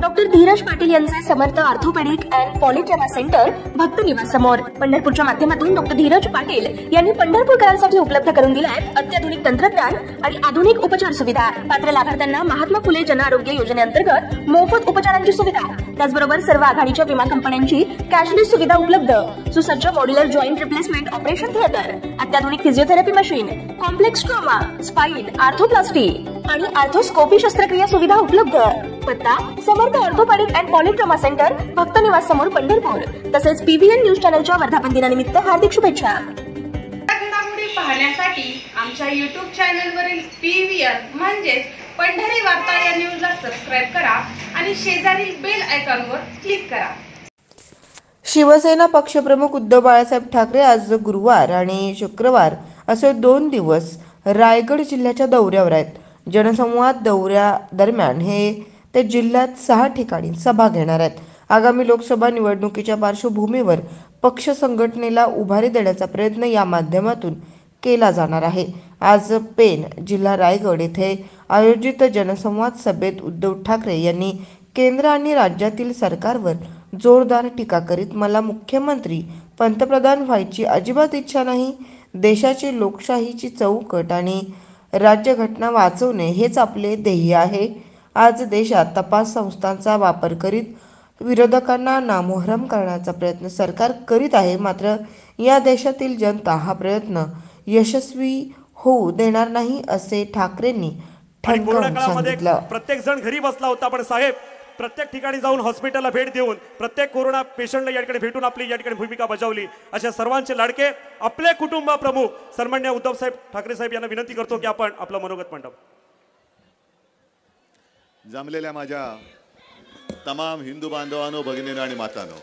Doctor Dheeraj Patil यांचे समर्थ orthopaedic and polytrauma centre Bhakt Niwas समोर पंढरपूरच्या माध्यमातून डॉक्टर धीरज पाटील यांनी पंढरपूरकरांसाठी उपलब्ध करून दिला आहे अत्याधुनिक तंत्रज्ञान आणि आधुनिक उपचार सुविधा। पात्र लाभार्थ्यांना महात्मा फुले जन आरोग्य योजनेअंतर्गत मोफत उपचारांची सुविधा, त्याचबरोबर सर्व आघाडीच्या विमा कंपन्यांची कॅशलेस सुविधा उपलब्ध, सुसज्ज modular joint replacement operation theatre, अत्याधुनिक physiotherapy machine, complex trauma, spine, arthroplasty आणि आर्थोस्कोपी शस्त्रक्रिया सुविधा उपलब्ध। पत्ता Samarth orthopaedic and polytrauma centre Bhakt Niwas समोर पंढरपूर। तसेच पीव्हीएन न्यूज चॅनलच्या वर्धापन दिनानिमित्त हार्दिक शुभेच्छा। घडामोडी पाहण्यासाठी आमच्या YouTube चॅनलवरील पीव्हीएन म्हणजेच पंढरी वार्ता या न्यूजला सबस्क्राइब करा आणि शेजारील बेल आयकॉनवर क्लिक करा। शिवसेना पक्षप्रमुख उद्धव बाळासाहेब ठाकरे आज गुरुवार आणि शुक्रवार असे 2 दिवस रायगड जिल्ह्याच्या दौऱ्यावर आहेत। जनसंवाद दौऱ्या दरम्यान ते जिल्ह्यात 6 ठिकाणी सभा घेणार आहेत। आगामी लोकसभा निवडणुकीच्या पार्श्वभूमीवर पक्ष संघटनेला उभारी देण्याचा प्रयत्न या माध्यमातून केला जाणार आहे। आज पेन जिल्हा रायगड येथे आयोजित जनसंवाद सभेत उद्धव ठाकरे यांनी केंद्र आणि राज्यातील सरकारवर जोरदार टीका करीत मला मुख्यमंत्री पंतप्रधान व्हायची अजिबात इच्छा नाही, देशाची लोकशाहीची चौकट आणि राज्यघटना वाचवणे हेच आपले ध्येय आहे। आज देशात तपास संस्थांचा वापर करीत विरोधकांना नामोहरम करण्याचा प्रयत्न सरकार करीत आहे, मात्र या देशातील जनता हा प्रयत्न यशस्वी होऊ देणार नाही असे ठाकरेंनी ठणकावून सांगितलं। प्रत्येक जण घरी बसला होता, पण साहेब प्रत्येक ठिकाणी जाऊन हॉस्पिटलला भेट देऊन प्रत्येक कोरोना पेशंटला या ठिकाणी भेटून आपली या ठिकाणी भूमिका बजावली। अशा सर्वांचे लाडके आपले कुटुंब प्रमुख सन्माननीय उद्धव साहेब ठाकरे साहेब यांना विनंती करतो की आपण आपला मनोगत मांडावं। जमलेल्या माझ्या तमाम हिंदू बांधवांनो, भगिनींनो आणि मातांनो,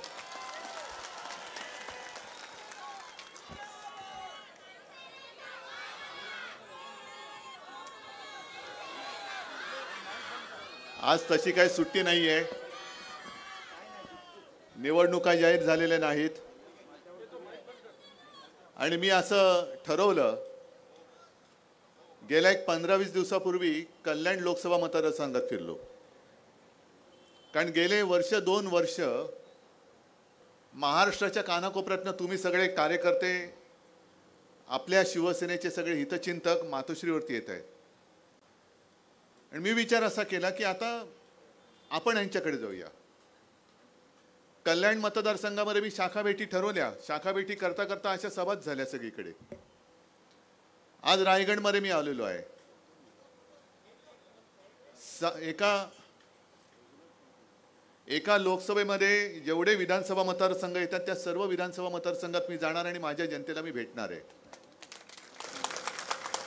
आज तशी काही सुट्टी नाहीये, निवडणुका जाहीर झालेल्या नाहीत आणि मी असं ठरवलं गेल्या 15-20 दिवसापूर्वी कल्याण लोकसभा मतदारसंघात फिरलो, कारण गेले 2 वर्ष महाराष्ट्राच्या कानाकोपऱ्यातनं तुम्ही सगळे कार्यकर्ते आपल्या शिवसेनेचे सगळे हितचिंतक मातोश्रीवरती येत आहेत आणि मी विचार असा केला की आता आपण यांच्याकडे जाऊया। कल्याण मतदारसंघामध्ये मी शाखा भेटी ठरवल्या, शाखा भेटी करता करता अशा सभाच झाल्या सगळीकडे। आज रायगडमध्ये मी आलेलो आहे। एका लोकसभेमध्ये जेवढे विधानसभा मतदारसंघ येतात त्या सर्व विधानसभा मतदारसंघात मी जाणार आणि माझ्या जनतेला मी भेटणार आहे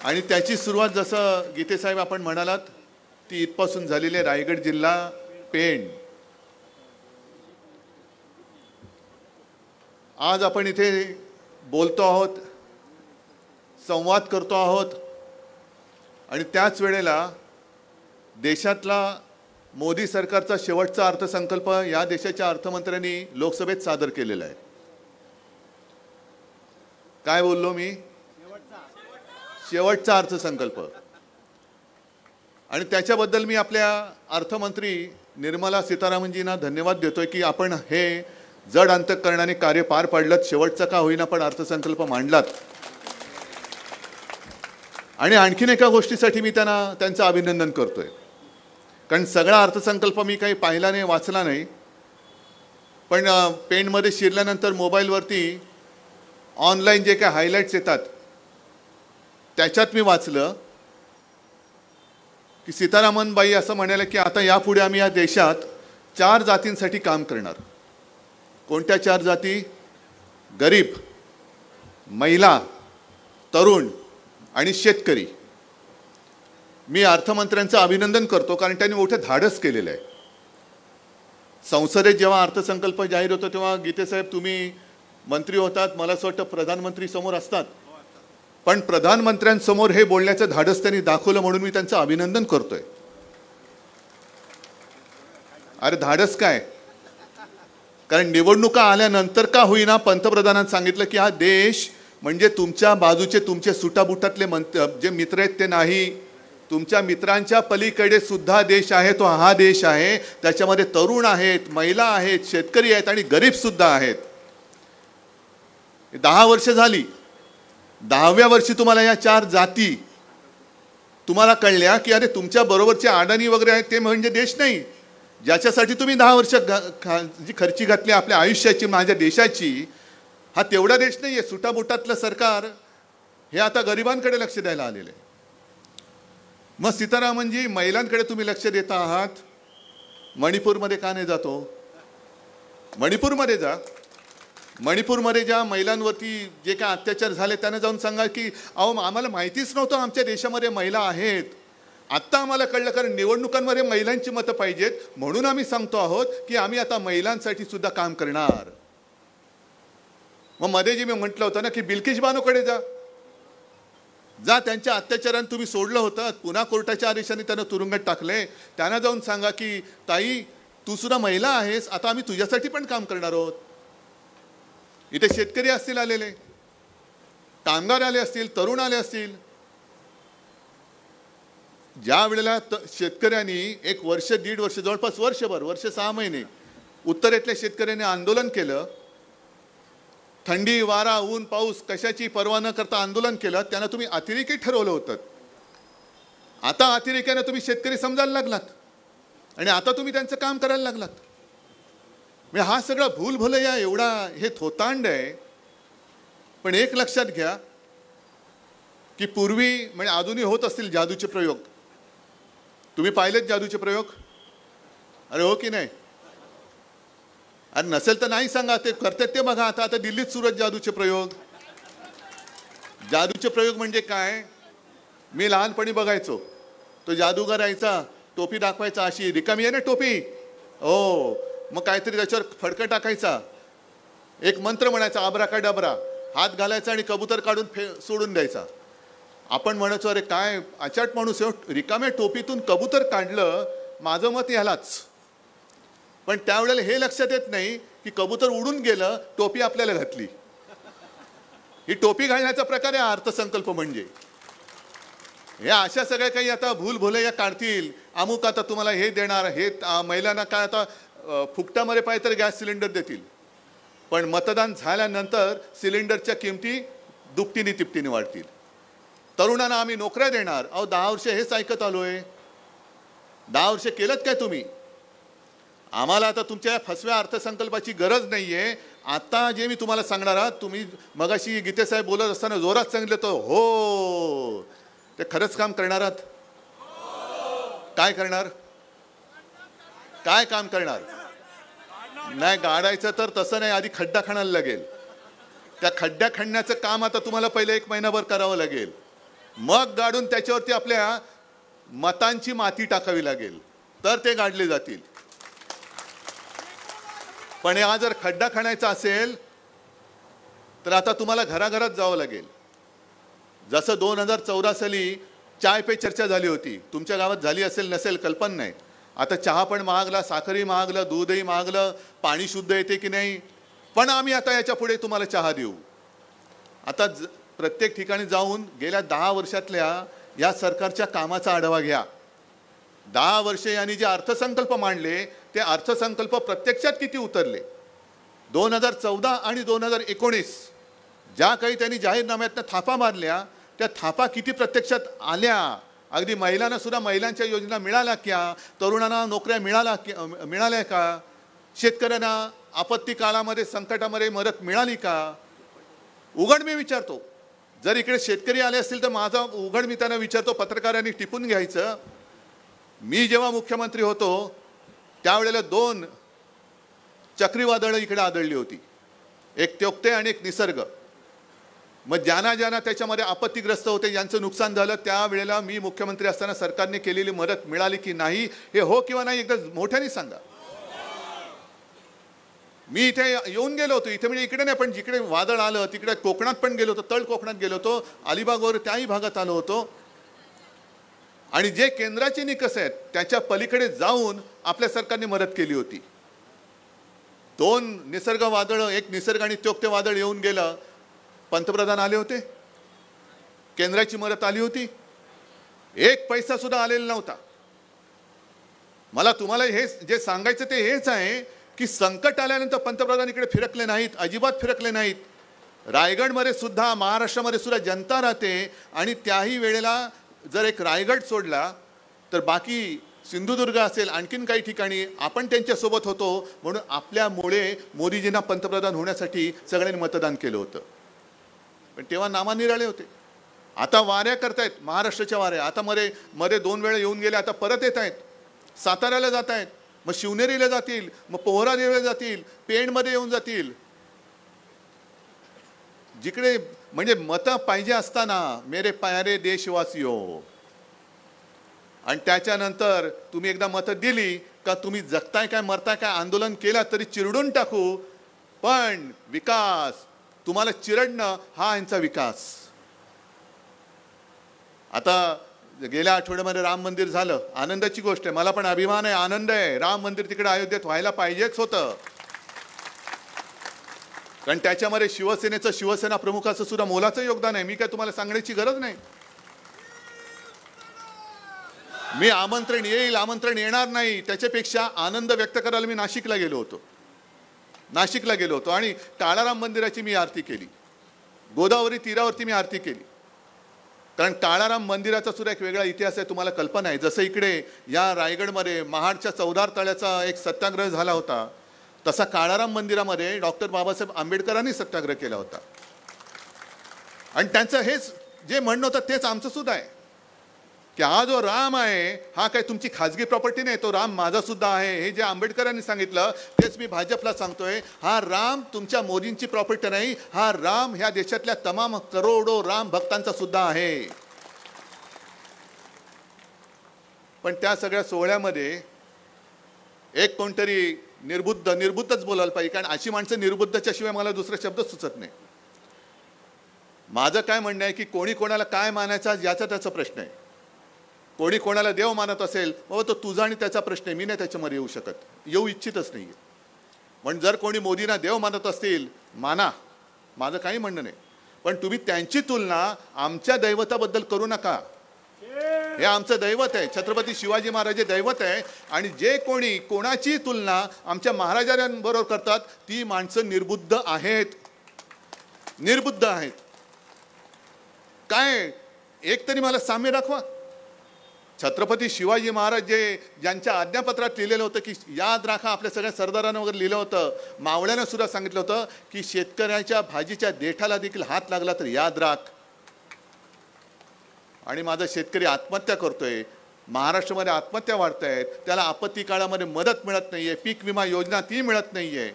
आणि त्याची सुरुवात जसं गीते साहेब आपण म्हणालात ती इथपासून झालेली आहे। रायगड जिल्हा पेण, आज आपण इथे बोलतो आहोत, संवाद करतो आहोत आणि त्याच वेळेला देशातला मोदी सरकारचा शेवटचा अर्थसंकल्प या देशाच्या अर्थमंत्र्यांनी लोकसभेत सादर केलेला आहे। काय बोललो मी? शेवटचा अर्थसंकल्प। आणि त्याच्याबद्दल मी आपल्या अर्थमंत्री निर्मला सीतारामनजींना धन्यवाद देतोय की आपण हे जड अंतःकरणाने कार्य पार पाडलं, शेवटचा का होईना पण अर्थसंकल्प मांडलात आणि आणखीन एका गोष्टीसाठी मी त्यांचं अभिनंदन करतोय, कारण सगळा अर्थसंकल्प मी काही पाहिला नाही, वाचला नाही, पण पेनमध्ये शिरल्यानंतर मोबाईलवरती ऑनलाईन जे काही हायलाइट्स येतात त्याच्यात मी वाचलं की सीतारामन बाई असं म्हणाले की आता यापुढे आम्ही या देशात 4 जातींसाठी काम करणार। कोणत्या 4 जाती? गरीब, महिला, तरुण आणि शेतकरी। मी अर्थमंत्र्यांचं अभिनंदन करतो कारण त्यांनी मोठं धाडस केलेलं आहे। संसदेत जेव्हा अर्थसंकल्प जाहीर होतो तेव्हा गीते साहेब तुम्ही मंत्री होतात, मला असं वाटतं प्रधानमंत्री समोर असतात, पण प्रधानमंत्र्यांसमोर हे बोलण्याचं धाडस त्यांनी दाखवलं म्हणून मी त्यांचं अभिनंदन करतोय। अरे धाडस काय? कारण निवडणुका आल्यानंतर का होईना पंतप्रधानांनी सांगितलं की हा देश म्हणजे तुमच्या बाजूचे तुमचे सुटाबुटातले जे मित्र आहेत ते नाही, तुमच्या मित्रांच्या पलीकडे सुद्धा देश आहे, तो हा देश आहे. त्याच्यामध्ये तरुण आहेत, महिला आहेत, शेतकरी आहेत आणि गरीब सुद्धा आहेत. 10 वर्ष झाली, 10व्या वर्षी तुम्हाला या 4 जाती तुम्हाला कळल्या की अरे तुमच्या बरोबरचे अडाणी वगैरे आहेत ते म्हणजे देश नाही. ज्याच्यासाठी तुम्ही 10 वर्ष जी खर्ची घातली आपल्या आयुष्याची, माझ्या देशाची, हा तेवढा देश नाही आहे. सुटाबुटातलं सरकार हे आता गरिबांकडे लक्ष द्यायला आलेलं आहे. मग सीतारामनजी, महिलांकडे तुम्ही लक्ष देता आहात, मणिपूरमध्ये का नाही जातो? मणिपूरमध्ये जा. मणिपूरमध्ये ज्या महिलांवरती जे काय अत्याचार झाले त्यांना जाऊन सांगा की अहो आम्हाला माहितीच नव्हतं आमच्या देशामध्ये महिला आहेत, आत्ता आम्हाला कळलं, कारण निवडणुकांमध्ये महिलांची मतं पाहिजेत म्हणून आम्ही सांगतो आहोत की आम्ही आता महिलांसाठी सुद्धा काम करणार. मग मध्ये जे मी म्हटलं होतं ना की बिल्किश बानोकडे जा, त्यांच्या अत्याचाराने तुम्ही सोडलं होतं, पुन्हा कोर्टाच्या आदेशाने त्यांना तुरुंगात टाकले. त्यांना जाऊन सांगा की ताई तू सुद्धा महिला आहेस, आता आम्ही तुझ्यासाठी पण काम करणार आहोत. इथे शेतकरी असतील आलेले, कामगार आले असतील, तरुण आले असतील. ज्या वेळेला शेतकऱ्यांनी 1 वर्ष, 1.5 वर्ष, जवळपास वर्षभर, वर्ष 6 महिने उत्तरेतल्या शेतकऱ्यांनी आंदोलन केलं, थंडी, वारा, ऊन, पाऊस कशाची पर्वा न करता आंदोलन केलं, त्यांना तुम्ही अतिरेकी ठरवलं होतं. आता अतिरेक्याने तुम्ही शेतकरी समजायला लागलात आणि आता तुम्ही त्यांचं काम करायला लागलात. म्हणजे हा सगळा भूलभुलैया एवढा हे थोतांड आहे. पण एक लक्षात घ्या की पूर्वी म्हणजे अजूनही होत असतील जादूचे प्रयोग. तुम्ही पाहिलेत जादूचे प्रयोग? अरे हो की नाही? अरे नसेल तर नाही सांगा, ते करतात ते बघा. आता दिल्लीत सुरत जादूचे प्रयोग. जादूचे प्रयोग म्हणजे काय? मी लहानपणी बघायचो, तो जादूगार यायचा, टोपी दाखवायचा, अशी रिकामी आहे ना टोपी, हो, मग काहीतरी त्याच्यावर फडकं टाकायचा, एक मंत्र म्हणायचा, आबराकाडाबरा, हात घालायचा आणि कबूतर काढून सोडून द्यायचा. आपण म्हणायचो अरे काय अचाट माणूस, रिकाम्या टोपीतून कबूतर काढलं, माझं मत ह्यालाच. पण त्यावेळेला हे लक्षात येत नाही की कबूतर उडून गेलं, टोपी आपल्याला घातली. ही टोपी घालण्याचा प्रकार आहे अर्थसंकल्प म्हणजे. हे अशा सगळ्या काही आता भूलभुलैया काढतील. अमुक आता तुम्हाला हे देणार, हे महिलांना काय आता फुकटामध्ये पाहिजे तर गॅस सिलेंडर देतील, पण मतदान झाल्यानंतर सिलेंडरच्या किमती दुपटीने तिपटीने वाढतील. तरुणांना आम्ही नोकऱ्या देणार. अहो 10 वर्ष हेच ऐकत आलोय. 10 वर्ष केलंत काय तुम्ही? आम्हाला आता तुमच्या फसव्या अर्थसंकल्पाची गरज नाहीये. आता जे मी तुम्हाला सांगणार आहात, तुम्ही मगाशी गीतेसाहेब बोलत असताना जोरात सांगितलं तर हो, ते खरंच काम करणार आहात? काय करणार? काय काम करणार? नाही गाडायचं तर तसं नाही, आधी खड्डा खणायला लागेल. त्या खड्ड्या खणण्याचं काम आता तुम्हाला पहिले 1 महिनाभर करावं लागेल, मग गाडून त्याच्यावरती आपल्या मतांची माती टाकावी लागेल, तर ते गाडले जातील. पण हा जर खड्डा खणायचा असेल तर आता तुम्हाला घराघरात जावं लागेल. जसं 2014 साली चाय पे चर्चा झाली होती, तुमच्या गावात झाली असेल नसेल कल्पना नाही. आता चहा पण महागला, साखरही महागलं, दूधही महागलं, पाणी शुद्ध येते की नाही, पण आम्ही आता याच्या पुढे तुम्हाला चहा देऊ. आता प्रत्येक ठिकाणी जाऊन गेल्या 10 वर्षातल्या या सरकारच्या कामाचा आढावा घ्या. 10 वर्षे यांनी जे अर्थसंकल्प मांडले ते अर्थसंकल्प प्रत्यक्षात किती उतरले. 2014 आणि 2019 ज्या काही त्यांनी जाहीरनाम्यातनं थापा मारल्या, त्या थापा किती प्रत्यक्षात आल्या? अगदी महिलांना सुद्धा महिलांच्या योजना मिळाल्या क्या? तरुणांना नोकऱ्या मिळाल्या का? शेतकऱ्यांना आपत्ती काळामध्ये संकटामध्ये मदत मिळाली का? उघड मी विचारतो. जर इकडे शेतकरी आले असतील तर माझा उघड मी त्यांना विचारतो, पत्रकारांनी टिपून घ्यायचं. मी जेव्हा मुख्यमंत्री होतो त्यावेळेला 2 चक्रीवादळं इकडे आदळली होती, एक त्योक्ते आणि एक निसर्ग. मग ज्यांना त्याच्यामध्ये आपत्तीग्रस्त होते, ज्यांचं नुकसान झालं, त्यावेळेला मी मुख्यमंत्री असताना सरकारने केलेली मदत मिळाली की नाही, हे हो किंवा नाही एकदा मोठ्याने सांगा. मी इथे येऊन गेलो होतो, इथे म्हणजे इकडे नाही पण जिकडे वादळ आलं तिकडे कोकणात पण गेलो होतो, तळ कोकणात गेलो होतो, अलिबागवर त्याही भागात आलो होतो. आणि जे केंद्राचे निकष आहेत त्याच्या पलीकडे जाऊन आपल्या सरकारने मदत केली होती. 2 निसर्ग वादळ, एक निसर्ग आणि त्योक्ते वादळ येऊन गेलं, पंतप्रधान आले होते, केंद्राची मदत आली होती. एक पैसा सुद्धा आलेला नव्हता. मला तुम्हाला हे जे सांगायचं ते हेच आहे की संकट आल्यानंतर पंतप्रधान इकडे फिरकले नाहीत, अजिबात फिरकले नाहीत. रायगडमध्ये सुद्धा, महाराष्ट्रामध्ये सुद्धा जनता राहते आणि त्याही वेळेला जर एक रायगड सोडला तर बाकी सिंधुदुर्ग असेल, आणखीन काही ठिकाणी आपण त्यांच्यासोबत होतो. म्हणून आपल्यामुळे मोदीजींना पंतप्रधान होण्यासाठी सगळ्यांनी मतदान केलं होतं. पण तेव्हा नामानिराळे होते. आता वाऱ्या करतायत, महाराष्ट्राच्या वाऱ्या. आता मध्ये 2 वेळा येऊन गेले, आता परत येत आहेत. साताऱ्याला जात आहेत, मग शिवनेरीला जातील, मग पोहरादेवीला जातील, पेणमध्ये येऊन जातील. जिकडे म्हणजे मतं पाहिजे असताना मेरे प्यारे देशवासियो, आणि त्याच्यानंतर तुम्ही एकदा मतं दिली का तुम्ही जगताय काय मरताय काय आंदोलन केला तरी चिरडून टाकू, पण विकास, तुम्हाला चिरडणं हा यांचा विकास. आता गेल्या आठवड्यामध्ये राम मंदिर झालं, आनंदाची गोष्ट आहे. मला पण अभिमान आहे, आनंद आहे. राम मंदिर तिकडे अयोध्येत व्हायला पाहिजेच होतं, कारण त्याच्यामध्ये शिवसेनेचं, शिवसेना प्रमुखाचं सुद्धा मोलाचं योगदान आहे. मी काय तुम्हाला सांगण्याची गरज नाही. मी आमंत्रण येईल, आमंत्रण येणार नाही, त्याच्यापेक्षा आनंद व्यक्त करायला मी नाशिकला गेलो होतो आणि काळाराम मंदिराची मी आरती केली. गोदावरी तीरावरती मी आरती केली, कारण काळाराम मंदिराचा सुद्धा एक वेगळा इतिहास आहे, तुम्हाला कल्पना आहे. जसं इकडे या रायगडमध्ये महाडच्या 14 तळ्याचा एक सत्याग्रह झाला होता, तसा काळाराम मंदिरामध्ये डॉक्टर बाबासाहेब आंबेडकरांनी सत्याग्रह केला होता. आणि त्यांचं हेच जे म्हणणं होतं तेच आमचं सुद्धा आहे की हा जो राम आहे हा काय तुमची खाजगी प्रॉपर्टी नाही, तो राम माझा सुद्धा आहे. हे जे आंबेडकरांनी सांगितलं तेच मी भाजपला सांगतोय. हा राम तुमच्या मोदींची प्रॉपर्टी नाही, हा राम ह्या देशातल्या तमाम करोडो राम भक्तांचा सुद्धा आहे. पण त्या सगळ्या सोहळ्यामध्ये एक कोणतरी निर्बुद्धच बोलायला पाहिजे, कारण अशी माणसं निर्बुद्धच्या शिवाय मला दुसरा शब्द सुचत नाही. माझं काय म्हणणं आहे की कोणी कोणाला काय मानायचा याचा त्याचा प्रश्न आहे. कोणी कोणाला देव मानत असेल बाबा तो तुझा आणि त्याचा प्रश्न आहे, मी नाही त्याच्यामध्ये येऊ शकत, येऊ इच्छितच नाही. पण जर कोणी मोदींना देव मानत असतील माना, माझं काही म्हणणं नाही. पण तुम्ही त्यांची तुलना आमच्या दैवताबद्दल करू नका. हे आमचं दैवत आहे, छत्रपती शिवाजी महाराज हे दैवत आहे. आणि जे कोणी कोणाची तुलना आमच्या महाराजांबरोबर करतात ती माणसं निर्बुद्ध आहेत, निर्बुद्ध आहेत. काय एक तरी मला साम्य दाखवा. छत्रपती शिवाजी महाराज ज्यांच्या आज्ञापत्रात लिहिलेलं होतं की याद राखा, आपल्या सगळ्या सरदारांना वगैरे लिहिलं होतं, मावळ्यानं सुद्धा सांगितलं होतं की शेतकऱ्याच्या भाजीच्या देठाला देखील हात लागला तर याद राख. आणि माझा शेतकरी आत्महत्या करतोय, महाराष्ट्रामध्ये आत्महत्या वाढत आहेत, त्याला आपत्ती काळामध्ये मदत मिळत नाहीये, पीक विमा योजना ती मिळत नाहीये,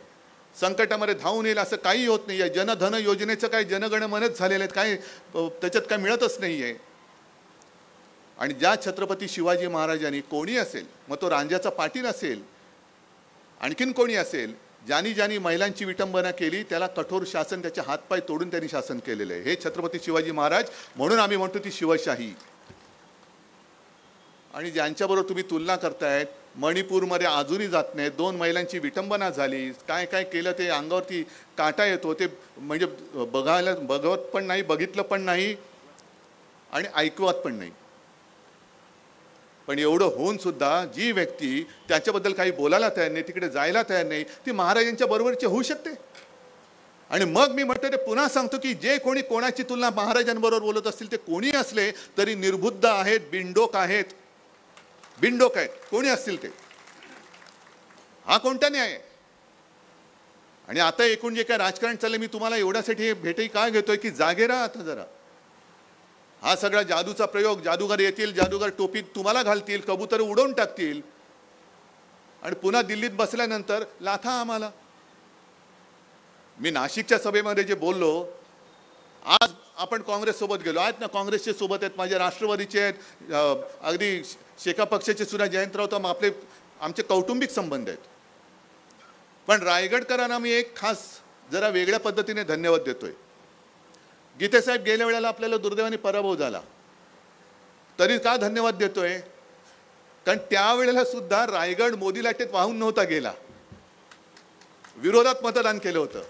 संकटामध्ये धावून येईल असं काही होत नाहीये, जनधन योजनेचं काही जनगणमनच झालेलं आहेत, काही त्याच्यात काय मिळतच नाहीये. आणि ज्या छत्रपती शिवाजी महाराजांनी कोणी असेल, मग तो रांजाचा पाटील असेल, आणखीन कोणी असेल, ज्यांनी महिलांची विटंबना केली त्याला कठोर शासन, त्याचे हातपाय तोडून त्यांनी शासन केलेलं आहे. हे छत्रपती शिवाजी महाराज, म्हणून आम्ही म्हणतो ती शिवशाही. आणि ज्यांच्याबरोबर तुम्ही तुलना करतायत, मणिपूरमध्ये अजूनही जात नाहीत, 2 महिलांची विटंबना झाली, काय काय केलं ते अंगावरती काटा येतो, ते म्हणजे बघत पण नाही, बघितलं पण नाही आणि ऐकवत पण नाही. पण एवढं होऊन सुद्धा जी व्यक्ती त्याच्याबद्दल काही बोलायला तयार नाही, तिकडे जायला तयार नाही, ती महाराजांच्या बरोबरची होऊ शकते. आणि मग मी म्हणतो ते पुन्हा सांगतो की जे कोणी कोणाची तुलना महाराजांबरोबर बोलत असतील ते कोणी असले तरी निर्बुद्ध आहेत, बिंडोक आहेत, बिंडोक आहेत, कोणी असतील ते. हा कोणता न्याय आहे? आणि आता एकूण जे काय राजकारण चाललंय, मी तुम्हाला एवढ्यासाठी भेटही काय घेतोय की जागे राहा आता जरा. हा सगळा जादूचा प्रयोग, जादूगार येतील, जादूगार टोपी तुम्हाला घालतील, कबूतर उडवून टाकतील आणि पुन्हा दिल्लीत बसल्यानंतर लाथा आम्हाला. मी नाशिकच्या सभेमध्ये जे बोललो, आज आपण काँग्रेस सोबत गेलो, आहेत ना, काँग्रेसचे सोबत आहेत, माझे राष्ट्रवादीचे आहेत, अगदी शेका पक्षाचे सुद्धा जयंत राऊत, आमचे कौटुंबिक संबंध आहेत. पण रायगडकरांना मी एक खास जरा वेगळ्या पद्धतीने धन्यवाद देतोय. गीतेसाहेब गेल्या वेळेला आपल्याला दुर्दैवाने पराभव झाला, तरी का धन्यवाद देतोय? कारण त्यावेळेला सुद्धा रायगड मोदी लाटेत वाहून नव्हता गेला, विरोधात मतदान केलं होतं.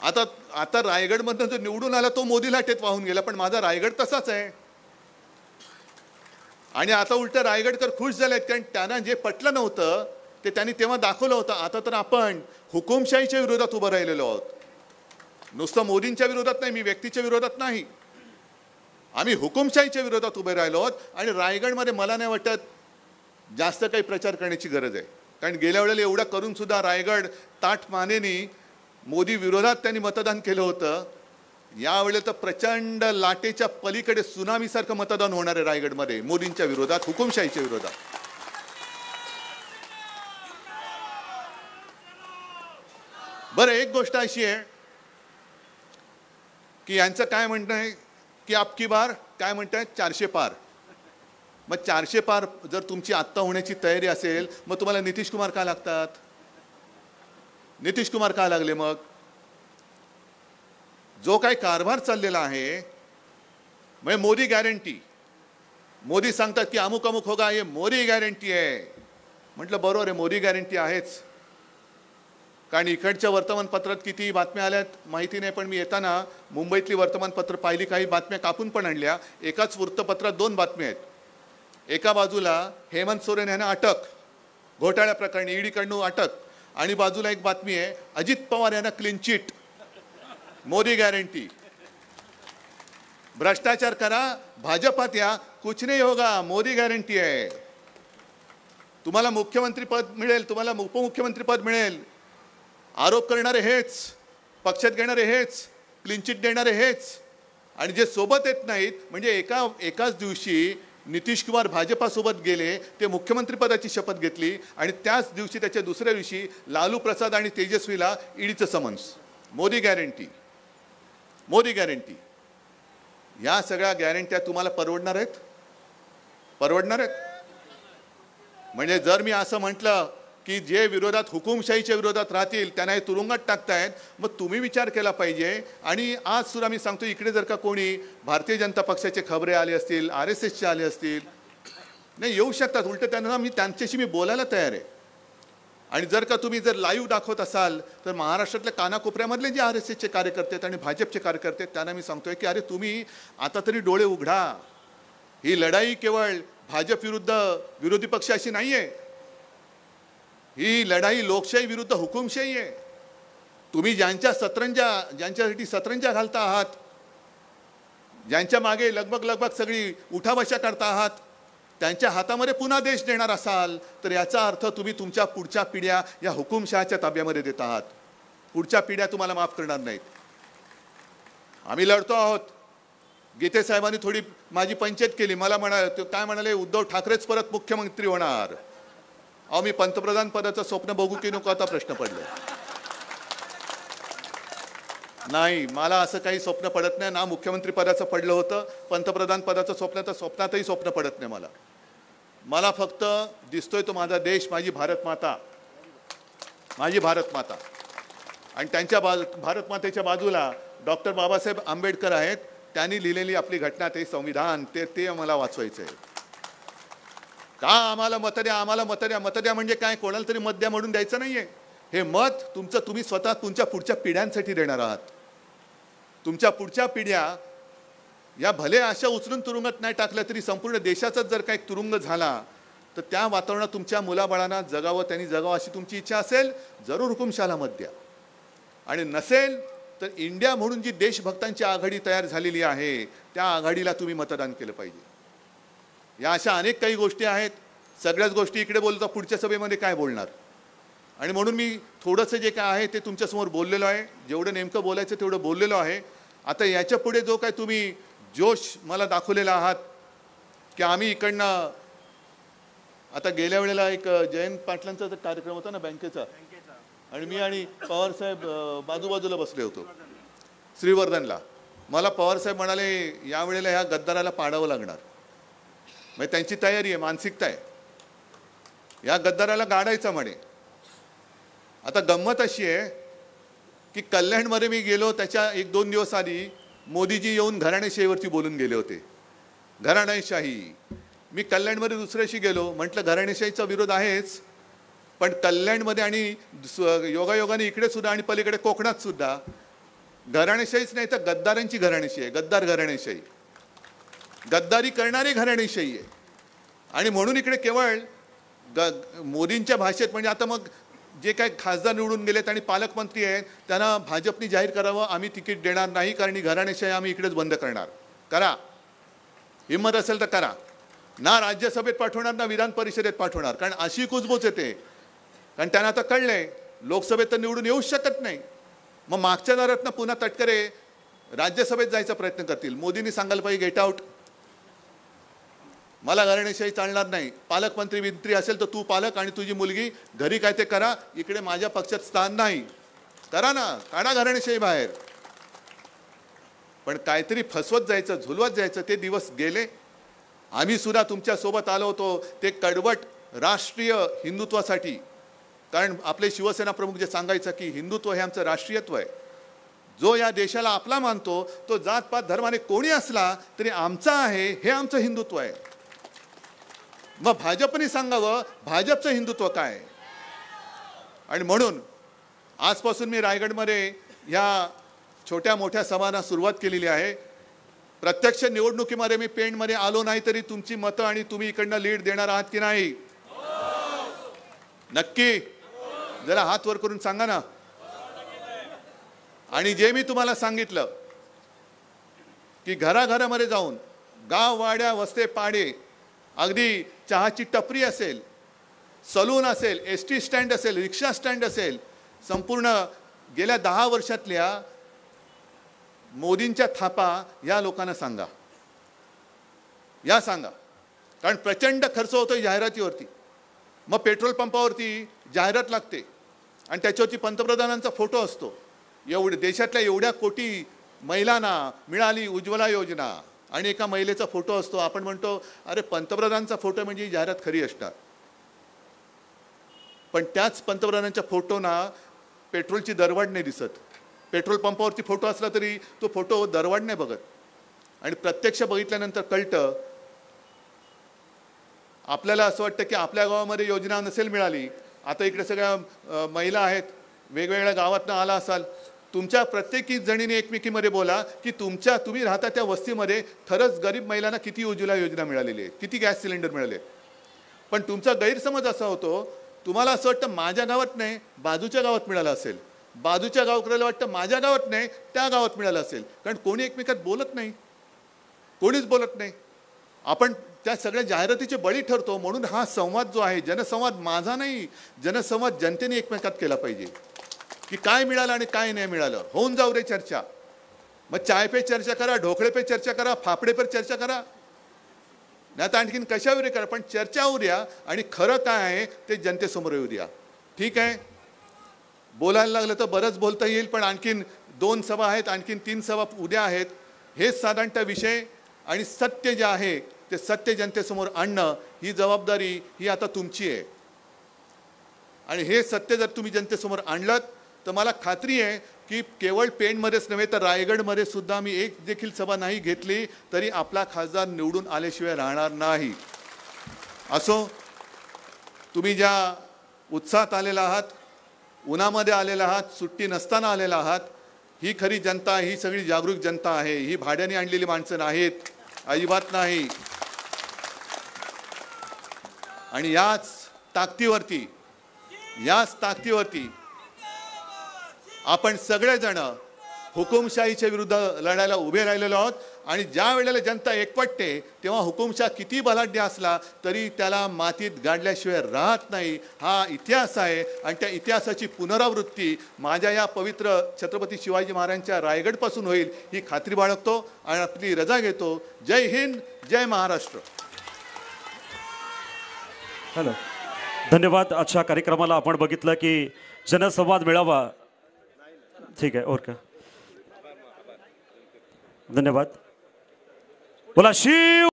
आता रायगडमधून जो निवडून आला तो मोदी लाटेत वाहून गेला, पण माझा रायगड तसाच आहे. आणि आता उलट रायगडकर खुश झालेत, कारण त्यांना जे पटलं नव्हतं ते त्यांनी तेव्हा दाखवलं होतं. आता तर आपण हुकुमशाहीच्या विरोधात उभं राहिलेलो आहोत. नुसतं मोदींच्या विरोधात नाही, मी व्यक्तीच्या विरोधात नाही, आम्ही हुकुमशाहीच्या विरोधात उभे राहिलो आहोत. आणि रायगडमध्ये मला नाही वाटत जास्त काही प्रचार करण्याची गरज आहे, कारण गेल्या वेळेला एवढं करून सुद्धा रायगड ताठ मानेनी मोदी विरोधात त्यांनी मतदान केलं होतं. यावेळेला तर प्रचंड लाटेच्या पलीकडे सुनामीसारखं मतदान होणार आहे रायगडमध्ये मोदींच्या विरोधात, हुकुमशाहीच्या विरोधात. बरं, एक गोष्ट अशी आहे की यांचं काय म्हणणं आहे की अबकी बार काय म्हणतायत 400 पार. मग 400 पार जर तुमची आत्ता होण्याची तयारी असेल, मग तुम्हाला नितीश कुमार का लागतात? नितीश कुमार का लागले? मग जो काही कारभार चाललेला आहे, म्हणजे मोदी गॅरंटी, मोदी सांगतात की अमुक अमुक होगा, हे मोदी गॅरंटी आहे. म्हटलं बरोबर आहे, मोदी गॅरंटी आहेच, कारण इकडच्या वर्तमानपत्रात किती बातम्या आल्यात माहिती नाही, पण मी येताना मुंबईतली वर्तमानपत्र पाहिली, काही बातम्या कापून पण आणल्या. एकाच वृत्तपत्रात 2 बातम्या आहेत. एका बाजूला हेमंत सोरेन यांना अटक घोटाळ्या प्रकरणी, ईडीकडून अटक, आणि बाजूला एक बातमी आहे अजित पवार यांना क्लीन चिट, मोदी गॅरंटी. भ्रष्टाचार करा, भाजपात या, कुछ नहीं होगा, मोदी गॅरंटी आहे. तुम्हाला मुख्यमंत्री पद मिळेल, तुम्हाला उपमुख्यमंत्री पद मिळेल, आरोप करणारे हेच, पक्षात घेणारे हेच, क्लीन चिट देणारे हेच, आणि जे सोबत येत नाहीत, म्हणजे एकाच दिवशी नितीश कुमार भाजपासोबत गेले, ते मुख्यमंत्री पदाची शपथ घेतली, आणि त्याच दिवशी त्याच्या दुसऱ्या दिवशी लालू प्रसाद आणि तेजस्वीला ईडीचं summons. Modi guarantee, Modi guarantee. या सगळ्या गॅरंट्या तुम्हाला परवडणार आहेत? परवडणार आहेत? म्हणजे जर मी असं म्हटलं की जे विरोधात, हुकुमशाहीच्या विरोधात राहतील त्यांना हे तुरुंगात टाकतायत, मग तुम्ही विचार केला पाहिजे. आणि आज सुद्धा मी सांगतो, इकडे जर का कोणी भारतीय जनता पक्षाचे खबरे आले असतील, RSSचे आले असतील, नाही येऊ शकतात, उलट त्यांच्याशी मी बोलायला तयार आहे. आणि जर का तुम्ही जर लाईव्ह दाखवत असाल तर महाराष्ट्रातल्या कानाकोपऱ्यामधले जे RSSचे कार्यकर्ते आहेत आणि भाजपचे कार्यकर्ते आहेत त्यांना मी सांगतोय की अरे तुम्ही आता तरी डोळे उघडा. ही लढाई केवळ भाजप विरुद्ध विरोधी पक्ष अशी नाही आहे, ही लढाई लोकशाही विरुद्ध हुकुमशाही आहे. तुम्ही ज्यांच्यासाठी सतरंजा घालता आहात, ज्यांच्या मागे लगबग सगळी उठाबशा करता आहात, त्यांच्या हातामध्ये पुन्हा देश देणार असाल तर याचा अर्थ तुम्ही तुमच्या पुढच्या पिढ्या या हुकुमशहाच्या ताब्यामध्ये देत आहात. पुढच्या पिढ्या तुम्हाला माफ करणार नाहीत. आम्ही लढतो आहोत. गीते साहेबांनी थोडी माझी पंचायत केली. मला काय म्हणाले, उद्धव ठाकरेच परत मुख्यमंत्री होणार. अहो, मी पंतप्रधान पदाचं स्वप्न बघू की नको आता प्रश्न पडले. नाही, मला असं काही स्वप्न पडत नाही. ना मुख्यमंत्री पदाचं पडलं होतं, पंतप्रधान पदाचं स्वप्नातही स्वप्न पडत नाही मला फक्त दिसतोय तो माझा देश, माझी भारत माता, माझी भारत माता. आणि त्यांच्या भारत मातेच्या बाजूला डॉक्टर बाबासाहेब आंबेडकर आहेत. त्यांनी लिहिलेली आपली घटना, ते संविधान, ते मला वाचवायचं आहे. का आम्हाला मत द्या, आम्हाला मत द्या. मत द्या म्हणजे काय? कोणाला तरी मत द्या म्हणून द्यायचं नाहीये. हे मत तुम्ही स्वतः तुमच्या पुढच्या पिढ्यांसाठी देणार आहात. तुमच्या पुढच्या पिढ्या या भले अशा उचलून तुरुंगात नाही टाकल्या तरी संपूर्ण देशाचाच जर काही तुरुंग झाला तर त्या वातावरणात तुमच्या मुलाबाळांना जगावं, त्यांनी जगावं अशी तुमची इच्छा असेल, जरूर हुकुमशाला मत द्या. आणि नसेल तर इंडिया म्हणून जी देशभक्तांची आघाडी तयार झालेली आहे त्या आघाडीला तुम्ही मतदान केलं पाहिजे. या अशा अनेक काही गोष्टी आहेत. सगळ्याच गोष्टी इकडे बोलता पुढच्या सभेमध्ये काय बोलणार. आणि म्हणून मी थोडंसं जे काय आहे ते तुमच्यासमोर बोललेलो आहे. जेवढं नेमकं बोलायचं तेवढं बोललेलो आहे. आता याच्या पुढे जो काय तुम्ही जोश मला दाखवलेला आहात की आम्ही इकडनं, आता गेल्या वेळेला एक जयंत पाटलांचा कार्यक्रम होता ना बँकेचा, आणि मी आणि पवारसाहेब बाजूबाजूला बसले होतो श्रीवर्धनला. मला पवारसाहेब म्हणाले यावेळेला ह्या गद्दाराला पाडावं लागणार. म्हणजे त्यांची तयारी आहे, मानसिकता आहे, या गद्दाराला गाडायचा म्हणे. आता गंमत अशी आहे की कल्याणमध्ये मी गेलो, त्याच्या 1-2 दिवस आधी मोदीजी येऊन घराणेशाहीवरती बोलून गेले होते. घराणेशाही. मी कल्याणमध्ये दुसऱ्याशी गेलो, म्हटलं घराणेशाहीचा विरोध आहेच, पण कल्याणमध्ये आणि योगायोगाने इकडे सुद्धा आणि पलीकडे कोकणात सुद्धा घराणेशाहीच नाही तर गद्दारांची घराणेशाही आहे. गद्दार घराणेशाही, गद्दारी करणारी घराणेशाही आहे. आणि म्हणून इकडे केवळ मोदींच्या भाषेत म्हणजे आता मग जे काही खासदार निवडून गेलेत आणि पालकमंत्री आहेत त्यांना भाजपनी जाहीर करावं आम्ही तिकीट देणार नाही कारण घराणेशाही आम्ही इकडेच बंद करणार. करा, हिंमत असेल तर करा. ना राज्यसभेत पाठवणार ना विधान परिषदेत पाठवणार, कारण अशी कुजबूज येते. कारण त्यांना आता कळलंय लोकसभेत तर निवडून येऊच शकत नाही. मग मागच्या दारातनं पुन्हा तटकरे राज्यसभेत जायचा प्रयत्न करतील. मोदींनी सांगायला पाहिजे गेट आउट, मला घराणेशाही चालणार नाही. पालकमंत्री विंत्री असेल तर तू पालक आणि तुझी मुलगी घरी काय ते करा, इकडे माझ्या पक्षात स्थान नाही. करा ना, काढा घराणेशाही बाहेर. पण काहीतरी फसवत जायचं, झुलवत जायचं, ते दिवस गेले. आम्ही सुद्धा तुमच्या सोबत आलो होतो ते कडवट राष्ट्रीय हिंदुत्वासाठी. कारण आपले शिवसेना प्रमुख जे सांगायचं की हिंदुत्व हे आमचं राष्ट्रीयत्व आहे. जो या देशाला आपला मानतो तो जातपात धर्माने कोणी असला तरी आमचा आहे, हे आमचं हिंदुत्व आहे. मग भाजपने सांगावं भाजपचं हिंदुत्व काय. आणि म्हणून आजपासून मी रायगडमध्ये या छोट्या मोठ्या सभांना सुरुवात केलेली आहे. प्रत्यक्ष निवडणुकीमध्ये मी पेणमध्ये आलो नाही तरी तुमची मतं आणि तुम्ही इकडनं लीड देणार आहात की नाही? नक्की जरा हात वर करून सांगा ना. आणि जे मी तुम्हाला सांगितलं की घराघरामध्ये जाऊन गाव वाड्या वस्ते पाडे, अगदी चहाची टपरी असेल, सलून असेल, एसटी स्टँड असेल, रिक्षा स्टँड असेल, संपूर्ण गेल्या 10 वर्षातल्या मोदींच्या थापा या लोकांना सांगा. या सांगा. कारण प्रचंड खर्च होतो जाहिरातीवरती. मग पेट्रोल पंपावरती जाहिरात लागते आणि त्याच्यावरती पंतप्रधानांचा फोटो असतो. देशातल्या एवढ्या कोटी महिलांना मिळाली उज्ज्वला योजना आणि एका महिलेचा फोटो असतो. आपण म्हणतो अरे पंतप्रधानांचा फोटो म्हणजे जाहिरात खरी असणार. पण त्याच पंतप्रधानांच्या फोटोना पेट्रोलची दरवाढ नाही दिसत. पेट्रोल पंपावरती फोटो असला तरी तो फोटो दरवाढ नाही बघत. आणि प्रत्यक्ष बघितल्यानंतर कळतं आपल्याला. असं वाटतं की आपल्या गावामध्ये योजना नसेल मिळाली. आता इकडे सगळ्या महिला आहेत, वेगवेगळ्या गावातनं आला असाल. तुमच्या प्रत्येकी जणीने एकमेकीमध्ये बोला की तुम्ही राहता त्या वस्तीमध्ये खरंच गरीब महिलांना किती उज्ज्वला योजना मिळालेली आहे, किती गॅस सिलेंडर मिळाले. पण तुमचा गैरसमज असा होतो, तुम्हाला असं वाटतं माझ्या गावात नाही बाजूच्या गावात मिळालं असेल, बाजूच्या गावकऱ्याला वाटतं माझ्या गावात नाही त्या गावात मिळालं असेल. कारण कोणी एकमेकात बोलत नाही, कोणीच बोलत नाही. आपण त्या सगळ्या जाहिरातीचे बळी ठरतो. म्हणून हा संवाद जो आहे जनसंवाद माझा नाही, जनसंवाद जनतेने एकमेकात केला पाहिजे की काय मिळालं आणि काय नाही मिळालं. होऊन जाऊ रे चर्चा. मग चाय पे चर्चा करा, ढोकळे पे चर्चा करा, फाफडे पर चर्चा करा, नाही तर आणखीन कशावर करा, पण चर्चा होऊ द्या आणि खरं काय आहे ते जनतेसमोर येऊ द्या. ठीक आहे, बोलायला लागलं तर बरंच बोलता येईल, पण आणखीन 2 सभा आहेत, आणखीन 3 सभा उद्या आहेत. हेच साधारणतः विषय. आणि सत्य जे आहे ते सत्य जनतेसमोर आणणं ही जबाबदारी ही आता तुमची आहे. आणि हे सत्य जर तुम्ही जनतेसमोर आणलं तर मला खात्री आहे की केवळ पेणमध्येच नव्हे तर रायगडमध्ये सुद्धा मी एक देखील सभा नाही घेतली तरी आपला खासदार निवडून आल्याशिवाय राहणार नाही. असो, तुम्ही ज्या उत्साहात आलेला आहात, उन्हामध्ये आलेला आहात, सुट्टी नसताना आलेला आहात, ही खरी जनता, ही सगळी जागरूक जनता आहे. ही भाड्याने आणलेली माणसं नाहीत, अजिबात नाही. आणि याच ताकदीवरती आपण सगळेजण हुकुमशाहीच्या विरुद्ध लढायला उभे राहिलेलो आहोत. आणि ज्या वेळेला जनता एकवटते तेव्हा हुकुमशाह किती बलाढ्य असला तरी त्याला मातीत गाडल्याशिवाय राहत नाही. हा इतिहास आहे आणि त्या इतिहासाची पुनरावृत्ती माझ्या या पवित्र छत्रपती शिवाजी महाराजांच्या रायगडपासून होईल ही खात्री बाळगतो आणि आपली रजा घेतो. जय हिंद, जय महाराष्ट्र. हॅलो, धन्यवाद. आजच्या कार्यक्रमाला आपण बघितलं की जनसंवाद मिळावा. ठीक आहे, ओके, धन्यवाद. बोला शिव.